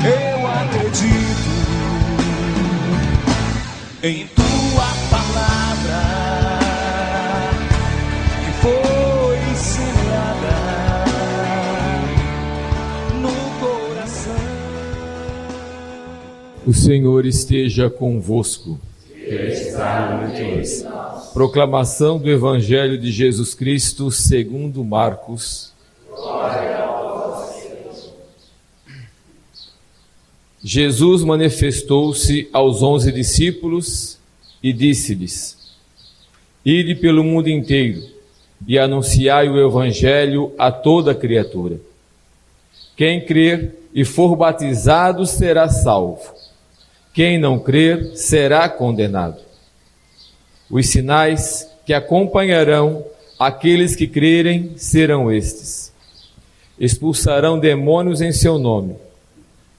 Eu acredito em tua palavra que foi semeada no coração. O Senhor esteja convosco. Proclamação do Evangelho de Jesus Cristo segundo Marcos. Jesus manifestou-se aos 11 discípulos e disse-lhes: Ide pelo mundo inteiro e anunciai o Evangelho a toda criatura. Quem crer e for batizado será salvo. Quem não crer será condenado. Os sinais que acompanharão aqueles que crerem serão estes: expulsarão demônios em seu nome,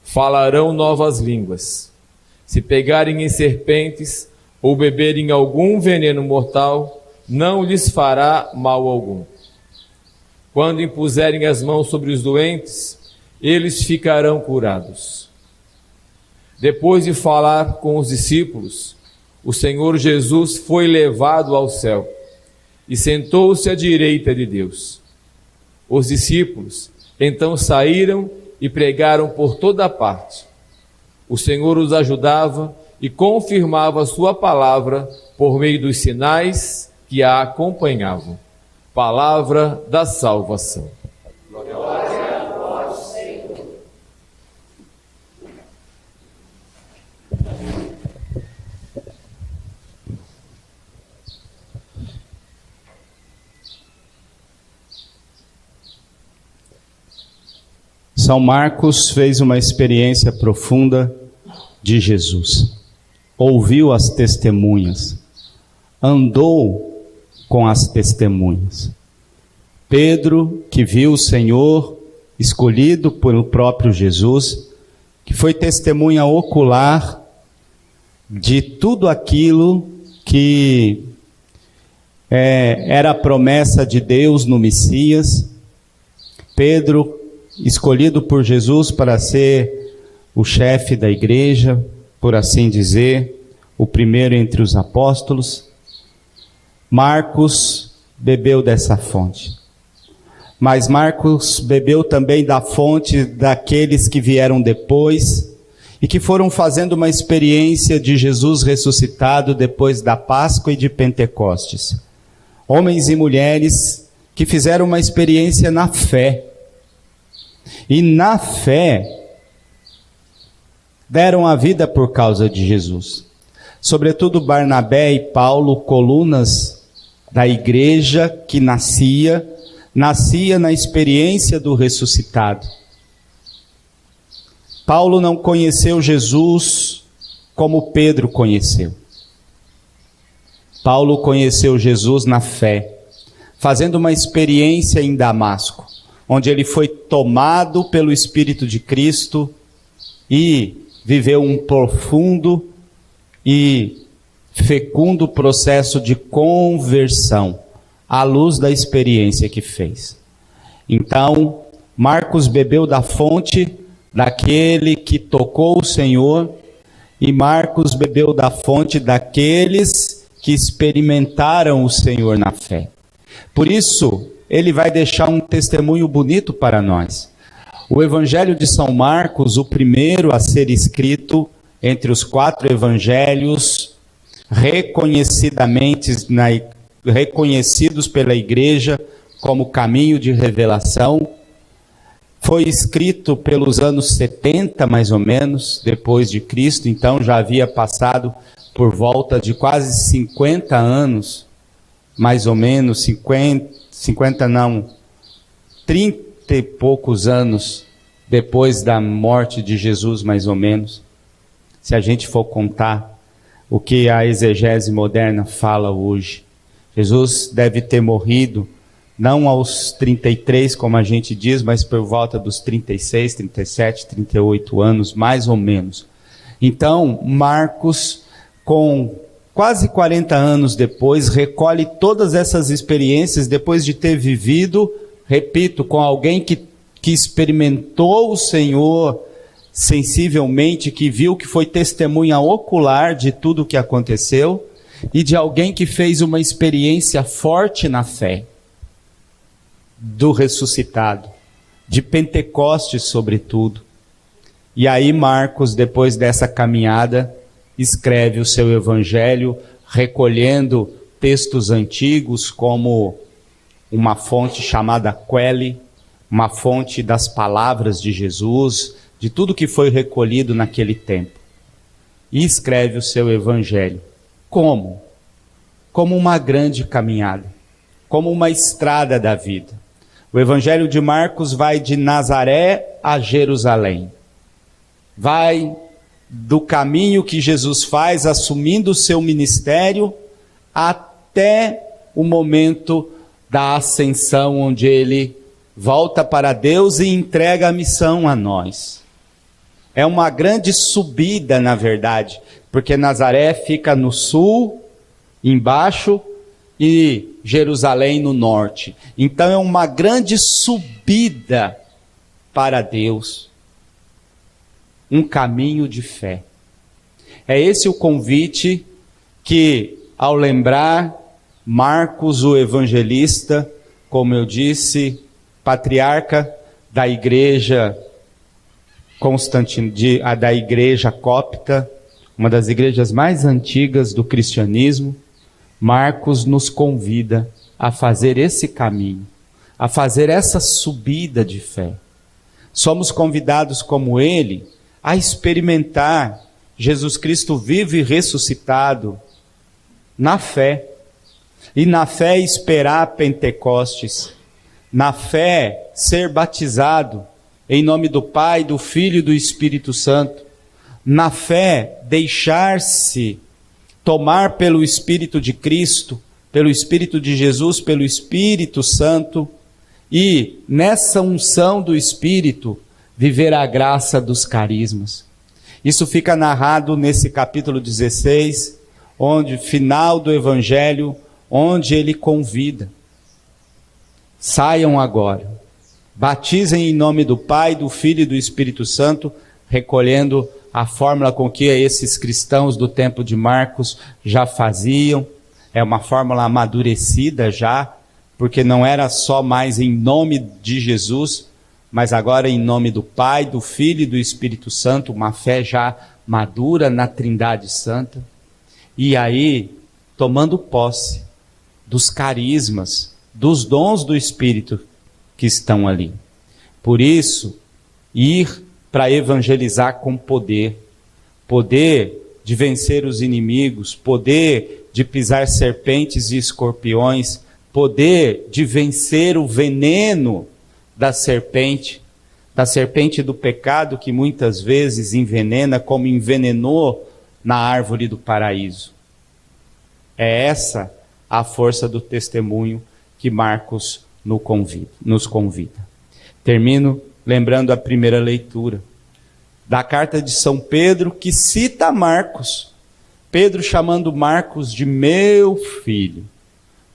falarão novas línguas, se pegarem em serpentes ou beberem algum veneno mortal, não lhes fará mal algum. Quando impuserem as mãos sobre os doentes, eles ficarão curados. Depois de falar com os discípulos, o Senhor Jesus foi levado ao céu e sentou-se à direita de Deus. Os discípulos então saíram e pregaram por toda parte. O Senhor os ajudava e confirmava a sua palavra por meio dos sinais que a acompanhavam. Palavra da salvação. Glória a vós, Senhor. São Marcos fez uma experiência profunda de Jesus. Ouviu as testemunhas, andou com as testemunhas. Pedro, que viu o Senhor escolhido pelo próprio Jesus, que foi testemunha ocular de tudo aquilo que era a promessa de Deus no Messias. Pedro, escolhido por Jesus para ser o chefe da igreja, por assim dizer, o primeiro entre os apóstolos. Marcos bebeu dessa fonte. Mas Marcos bebeu também da fonte daqueles que vieram depois e que foram fazendo uma experiência de Jesus ressuscitado depois da Páscoa e de Pentecostes. Homens e mulheres que fizeram uma experiência na fé. E na fé, deram a vida por causa de Jesus. Sobretudo Barnabé e Paulo, colunas da igreja que nascia na experiência do ressuscitado. Paulo não conheceu Jesus como Pedro conheceu. Paulo conheceu Jesus na fé, fazendo uma experiência em Damasco, onde ele foi tomado pelo Espírito de Cristo e viveu um profundo e fecundo processo de conversão, à luz da experiência que fez. Então, Marcos bebeu da fonte daquele que tocou o Senhor, e Marcos bebeu da fonte daqueles que experimentaram o Senhor na fé. Por isso, ele vai deixar um testemunho bonito para nós. O Evangelho de São Marcos, o primeiro a ser escrito entre os 4 evangelhos, reconhecidos pela igreja como caminho de revelação, foi escrito pelos anos 70, mais ou menos, depois de Cristo. Então já havia passado por volta de quase 50 anos, mais ou menos, 30 e poucos anos depois da morte de Jesus, mais ou menos. Se a gente for contar o que a exegese moderna fala hoje. Jesus deve ter morrido, não aos 33, como a gente diz, mas por volta dos 36, 37, 38 anos, mais ou menos. Então, Marcos, com quase 40 anos depois, recolhe todas essas experiências depois de ter vivido, repito, com alguém que experimentou o Senhor sensivelmente, que viu, que foi testemunha ocular de tudo o que aconteceu, e de alguém que fez uma experiência forte na fé do ressuscitado, de Pentecostes sobretudo. E aí Marcos, depois dessa caminhada, escreve o seu evangelho, recolhendo textos antigos como uma fonte chamada Quelli, uma fonte das palavras de Jesus, de tudo que foi recolhido naquele tempo. E escreve o seu evangelho. Como? Como uma grande caminhada, como uma estrada da vida. O evangelho de Marcos vai de Nazaré a Jerusalém. Vai do caminho que Jesus faz assumindo o seu ministério até o momento da ascensão, onde ele volta para Deus e entrega a missão a nós. É uma grande subida, na verdade, porque Nazaré fica no sul, embaixo, e Jerusalém no norte. Então é uma grande subida para Deus. Um caminho de fé. É esse o convite que, ao lembrar Marcos, o evangelista, como eu disse, patriarca da igreja da igreja cópita, uma das igrejas mais antigas do cristianismo, Marcos nos convida a fazer esse caminho, a fazer essa subida de fé. Somos convidados, como ele, a experimentar Jesus Cristo vivo e ressuscitado na fé. E na fé esperar Pentecostes. Na fé ser batizado em nome do Pai, do Filho e do Espírito Santo. Na fé deixar-se tomar pelo Espírito de Cristo, pelo Espírito de Jesus, pelo Espírito Santo. E nessa unção do Espírito, viver a graça dos carismas. Isso fica narrado nesse capítulo 16, onde, final do Evangelho, onde ele convida. Saiam agora, batizem em nome do Pai, do Filho e do Espírito Santo, recolhendo a fórmula com que esses cristãos do tempo de Marcos já faziam. É uma fórmula amadurecida já, porque não era só mais em nome de Jesus, mas agora em nome do Pai, do Filho e do Espírito Santo, uma fé já madura na Trindade Santa. E aí, tomando posse dos carismas, dos dons do Espírito que estão ali. Por isso, ir para evangelizar com poder, poder de vencer os inimigos, poder de pisar serpentes e escorpiões, poder de vencer o veneno da serpente do pecado que muitas vezes envenena, como envenenou na árvore do paraíso. É essa a força do testemunho que Marcos nos convida. Termino lembrando a primeira leitura da carta de São Pedro, que cita Marcos. Pedro chamando Marcos de meu filho,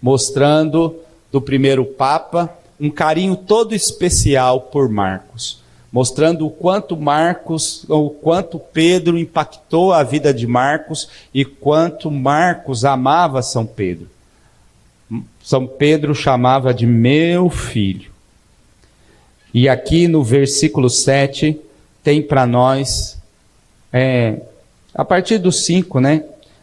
mostrando do primeiro Papa um carinho todo especial por Marcos, mostrando o quanto Pedro impactou a vida de Marcos e quanto Marcos amava São Pedro. São Pedro chamava de meu filho. E aqui no versículo 7 tem para nós, a partir do 5,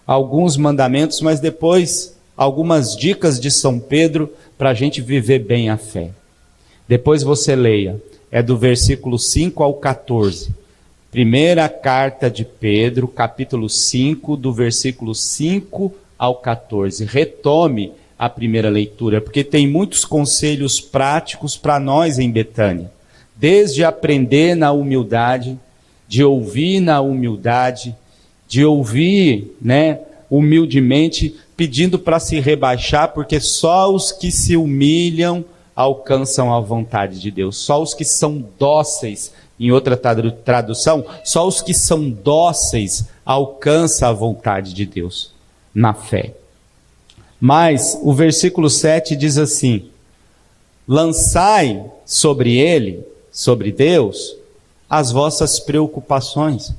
alguns mandamentos, mas depois algumas dicas de São Pedro para a gente viver bem a fé. Depois você leia, é do versículo 5 ao 14. Primeira carta de Pedro, capítulo 5, do versículo 5 ao 14. Retome a primeira leitura, porque tem muitos conselhos práticos para nós em Betânia. Desde aprender na humildade, de ouvir na humildade, de ouvir, humildemente, pedindo para se rebaixar, porque só os que se humilham alcançam a vontade de Deus. Só os que são dóceis, em outra tradução, só os que são dóceis alcançam a vontade de Deus, na fé. Mas o versículo 7 diz assim: lançai sobre ele, sobre Deus, as vossas preocupações,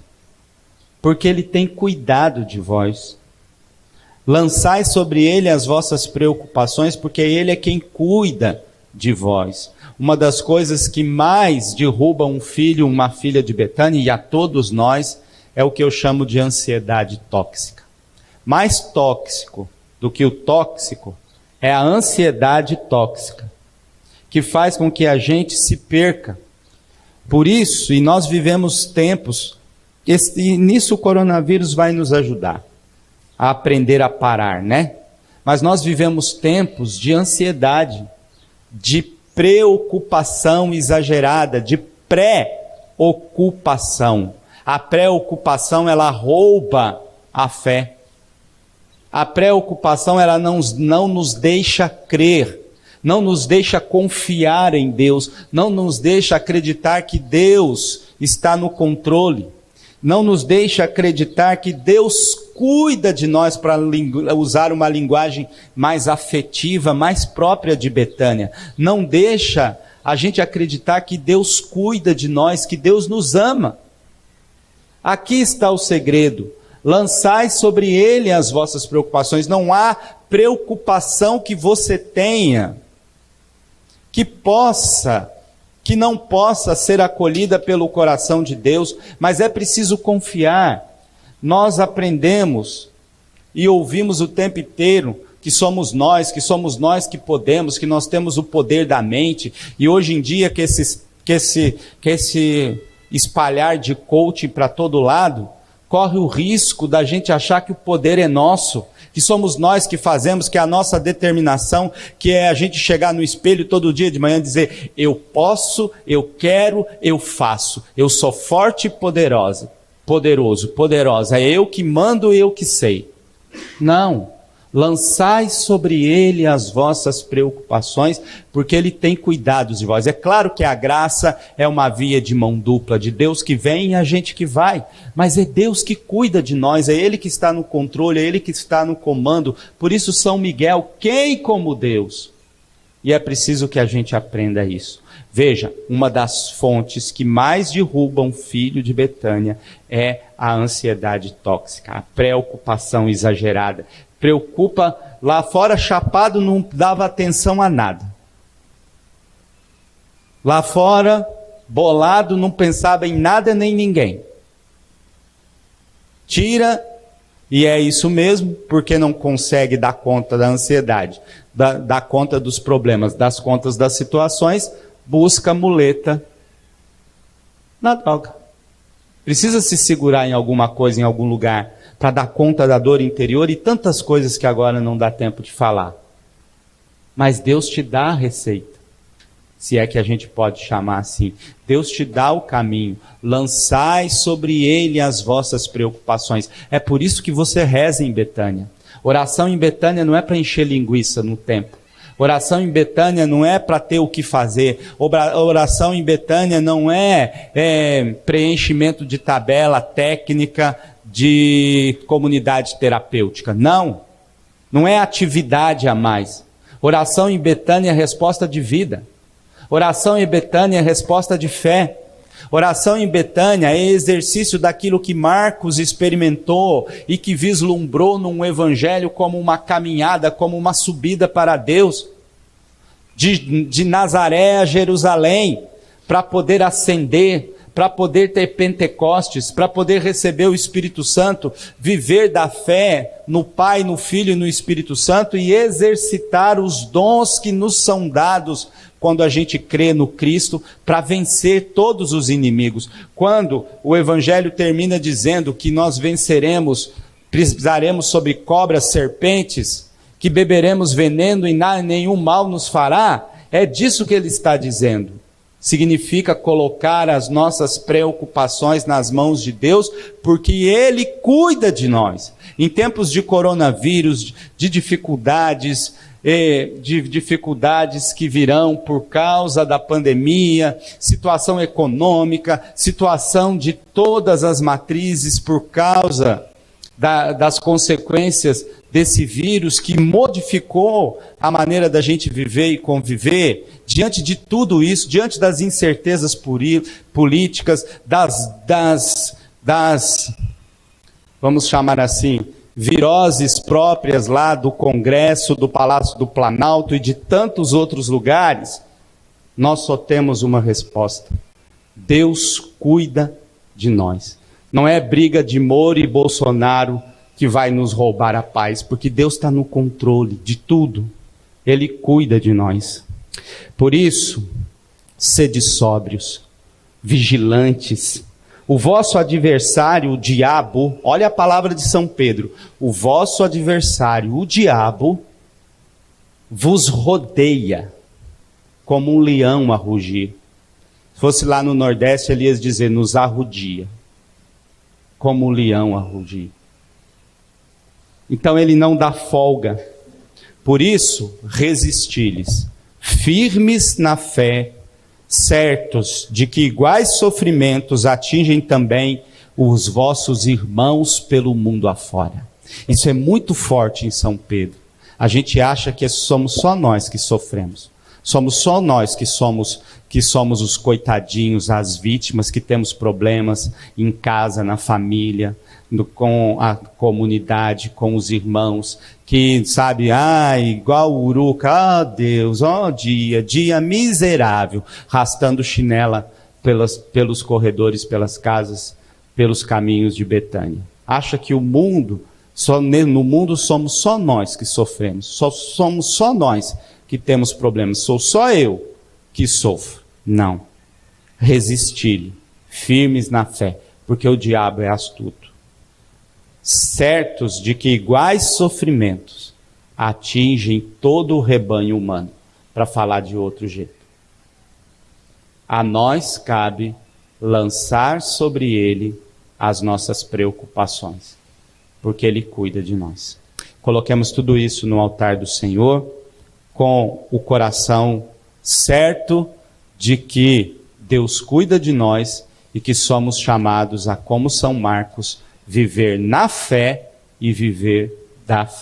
porque Ele tem cuidado de vós. Lançai sobre Ele as vossas preocupações, porque Ele é quem cuida de vós. Uma das coisas que mais derruba um filho, uma filha de Betânia, e a todos nós, é o que eu chamo de ansiedade tóxica. Mais tóxico do que o tóxico é a ansiedade tóxica, que faz com que a gente se perca. Por isso, e nós vivemos tempos, e nisso o coronavírus vai nos ajudar a aprender a parar, né? Mas nós vivemos tempos de ansiedade, de preocupação exagerada, de pré-ocupação. A preocupação, ela rouba a fé. A preocupação, ela não nos deixa crer, não nos deixa confiar em Deus, não nos deixa acreditar que Deus está no controle, não nos deixa acreditar que Deus cuida de nós, para usar uma linguagem mais afetiva, mais própria de Betânia. Não deixa a gente acreditar que Deus cuida de nós, que Deus nos ama. Aqui está o segredo. Lançai sobre Ele as vossas preocupações. Não há preocupação que você tenha que não possa ser acolhida pelo coração de Deus, mas é preciso confiar. Nós aprendemos e ouvimos o tempo inteiro que somos nós que podemos, que nós temos o poder da mente, e hoje em dia que esse espalhar de coaching para todo lado, corre o risco da gente achar que o poder é nosso, que somos nós que fazemos, que é a nossa determinação, que é a gente chegar no espelho todo dia de manhã e dizer: eu posso, eu quero, eu faço, eu sou forte e poderosa, é eu que mando, eu que sei. Não, lançai sobre Ele as vossas preocupações, porque Ele tem cuidado de vós. É claro que a graça é uma via de mão dupla, de Deus que vem e a gente que vai, mas é Deus que cuida de nós, é Ele que está no controle, é Ele que está no comando. Por isso São Miguel, quem como Deus? E é preciso que a gente aprenda isso. Veja, uma das fontes que mais derrubam um filho de Betânia é a ansiedade tóxica, a preocupação exagerada. Preocupa, lá fora chapado não dava atenção a nada. Lá fora, bolado, não pensava em nada nem ninguém. Tira, e é isso mesmo, porque não consegue dar conta da ansiedade, dar conta dos problemas, das contas das situações, busca muleta na droga. Precisa se segurar em alguma coisa, em algum lugar, para dar conta da dor interior e tantas coisas que agora não dá tempo de falar. Mas Deus te dá a receita, se é que a gente pode chamar assim. Deus te dá o caminho. Lançai sobre Ele as vossas preocupações. É por isso que você reza em Betânia. Oração em Betânia não é para encher linguiça no templo. Oração em Betânia não é para ter o que fazer. Oração em Betânia não é preenchimento de tabela técnica de comunidade terapêutica. Não é atividade a mais. Oração em Betânia é resposta de vida. Oração em Betânia é resposta de fé. Oração em Betânia é exercício daquilo que Marcos experimentou e que vislumbrou num evangelho como uma caminhada, como uma subida para Deus, de Nazaré a Jerusalém, para poder ascender, para poder ter Pentecostes, para poder receber o Espírito Santo, viver da fé no Pai, no Filho e no Espírito Santo e exercitar os dons que nos são dados quando a gente crê no Cristo, para vencer todos os inimigos. Quando o Evangelho termina dizendo que nós venceremos, pisaremos sobre cobras, serpentes, que beberemos veneno e nenhum mal nos fará, é disso que ele está dizendo. Significa colocar as nossas preocupações nas mãos de Deus, porque Ele cuida de nós. Em tempos de coronavírus, de dificuldades que virão por causa da pandemia, situação econômica, situação de todas as matrizes por causa das consequências desse vírus que modificou a maneira da gente viver e conviver, diante de tudo isso, diante das incertezas políticas, vamos chamar assim, viroses próprias lá do Congresso, do Palácio do Planalto e de tantos outros lugares, nós só temos uma resposta: Deus cuida de nós. Não é briga de Moro e Bolsonaro que vai nos roubar a paz, porque Deus está no controle de tudo. Ele cuida de nós. Por isso, sede sóbrios, vigilantes. O vosso adversário, o diabo, olha a palavra de São Pedro, o vosso adversário, o diabo, vos rodeia como um leão a rugir. Se fosse lá no Nordeste, ele ia dizer, nos arrudia, como um leão a rugir. Então ele não dá folga. Por isso, resisti-lhes, firmes na fé, certos de que iguais sofrimentos atingem também os vossos irmãos pelo mundo afora. Isso é muito forte em São Pedro. A gente acha que somos só nós que sofremos. Somos só nós que somos os coitadinhos, as vítimas, que temos problemas em casa, na família, com a comunidade, com os irmãos, que, sabe, igual o Uruca, Deus, dia miserável, arrastando chinela pelos corredores, pelas casas, pelos caminhos de Betânia. Acha que no mundo somos só nós que sofremos, somos só nós que temos problemas, sou só eu que sofro. Não. Resisti-lhe, firmes na fé, porque o diabo é astuto. Certos de que iguais sofrimentos atingem todo o rebanho humano, para falar de outro jeito. A nós cabe lançar sobre ele as nossas preocupações, porque ele cuida de nós. Coloquemos tudo isso no altar do Senhor, com o coração certo de que Deus cuida de nós e que somos chamados a, como São Marcos, viver na fé e viver da fé.